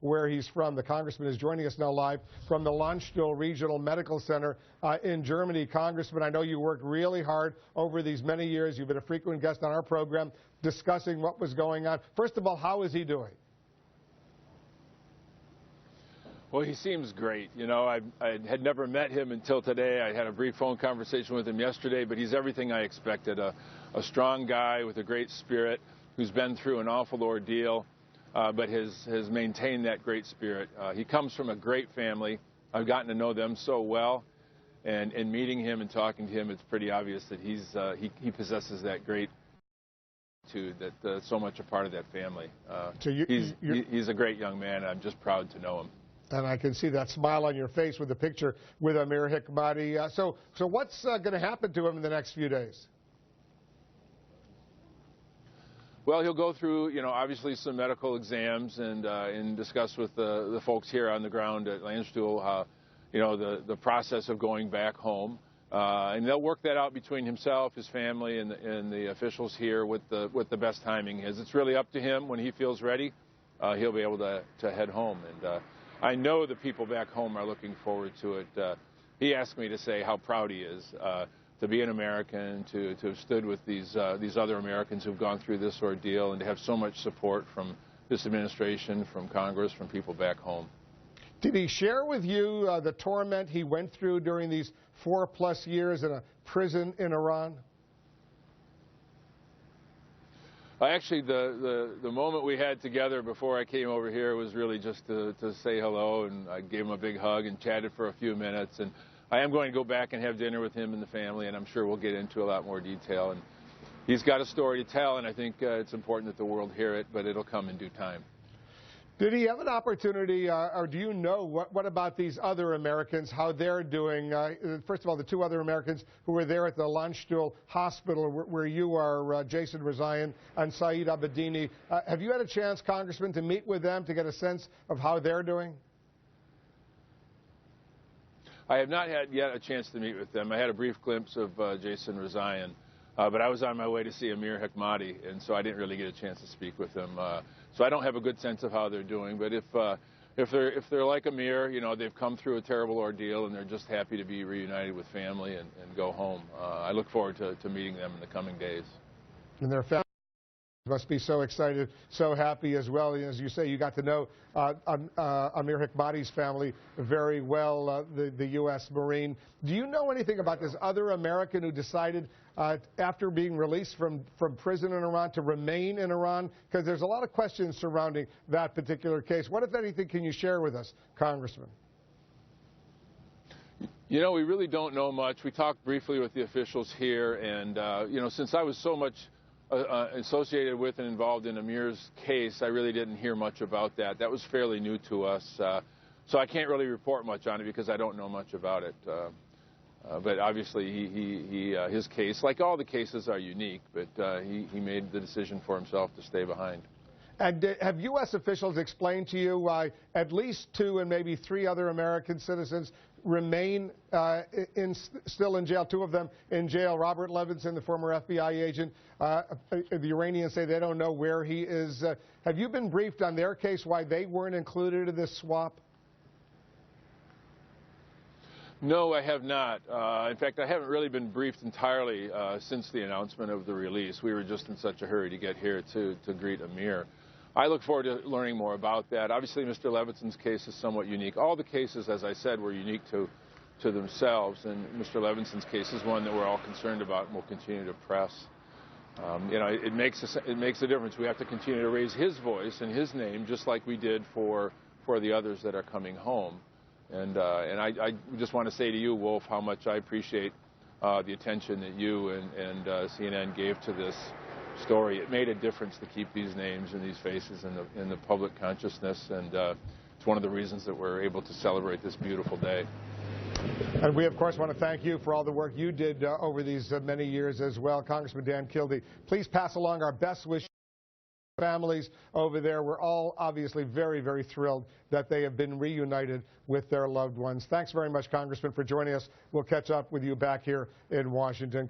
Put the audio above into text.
where he's from. The congressman is joining us now live from the Landstuhl Regional Medical Center in Germany. Congressman, I know you worked really hard over these many years. You've been a frequent guest on our program discussing what was going on. First of all, how is he doing? Well, he seems great. You know, I had never met him until today. I had a brief phone conversation with him yesterday, but he's everything I expected. A strong guy with a great spirit who's been through an awful ordeal, but has maintained that great spirit. He comes from a great family. I've gotten to know them so well, and in meeting him and talking to him, it's pretty obvious that he possesses that great attitude that's so much a part of that family. So he's a great young man. I'm just proud to know him. And I can see that smile on your face with the picture with Amir Hekmati. So what's going to happen to him in the next few days? Well, he'll go through, you know, obviously some medical exams and discuss with the folks here on the ground at Landstuhl, you know, the process of going back home. And they'll work that out between himself, his family, and the officials here with the best timing is. It's really up to him. When he feels ready, he'll be able to head home. And I know the people back home are looking forward to it. He asked me to say how proud he is to be an American, to have stood with these other Americans who've gone through this ordeal, and to have so much support from this administration, from Congress, from people back home. Did he share with you the torment he went through during these 4+ years in a prison in Iran? Actually, the moment we had together before I came over here was really just to say hello, and I gave him a big hug and chatted for a few minutes. And I am going to go back and have dinner with him and the family, and I'm sure we'll get into a lot more detail. And he's got a story to tell, and I think it's important that the world hear it, but it'll come in due time. Did he have an opportunity, or do you know what about these other Americans, how they're doing? First of all, the two other Americans who were there at the Landstuhl Hospital where you are, Jason Rezaian and Saeed Abedini. Have you had a chance, Congressman, to meet with them to get a sense of how they're doing? I have not had yet a chance to meet with them. I had a brief glimpse of Jason Rezaian, but I was on my way to see Amir Hekmati, and so I didn't really get a chance to speak with them. So I don't have a good sense of how they're doing. But if they're like Amir, you know, they've come through a terrible ordeal, and they're just happy to be reunited with family and go home. I look forward to meeting them in the coming days. And their family must be so excited, so happy as well. As you say, you got to know Amir Hekmati's family very well, the U.S. Marine. Do you know anything about this other American who decided after being released from prison in Iran to remain in Iran? Because there's a lot of questions surrounding that particular case. What, if anything, can you share with us, Congressman? You know, we really don't know much. We talked briefly with the officials here, and, you know, since I was so much associated with and involved in Amir's case, I really didn't hear much about that. That was fairly new to us, so I can't really report much on it because I don't know much about it. But obviously, his case, like all the cases, are unique, but he made the decision for himself to stay behind. And have U.S. officials explained to you why at least 2 and maybe 3 other American citizens remain still in jail, 2 of them in jail? Robert Levinson, the former FBI agent, the Iranians say they don't know where he is. Have you been briefed on their case, why they weren't included in this swap? No, I have not. In fact, I haven't really been briefed entirely since the announcement of the release. We were just in such a hurry to get here to greet Amir. I look forward to learning more about that. Obviously, Mr. Levinson's case is somewhat unique. All the cases, as I said, were unique to themselves, and Mr. Levinson's case is one that we're all concerned about and will continue to press. You know, it makes a difference. We have to continue to raise his voice and his name, just like we did for the others that are coming home. And I just want to say to you, Wolf, how much I appreciate the attention that you and CNN gave to this story. It made a difference to keep these names and these faces in the public consciousness, and it's one of the reasons that we're able to celebrate this beautiful day. And we, of course, want to thank you for all the work you did over these many years as well. Congressman Dan Kildee, please pass along our best wishes to families over there. We're all obviously very, very thrilled that they have been reunited with their loved ones. Thanks very much, Congressman, for joining us. We'll catch up with you back here in Washington.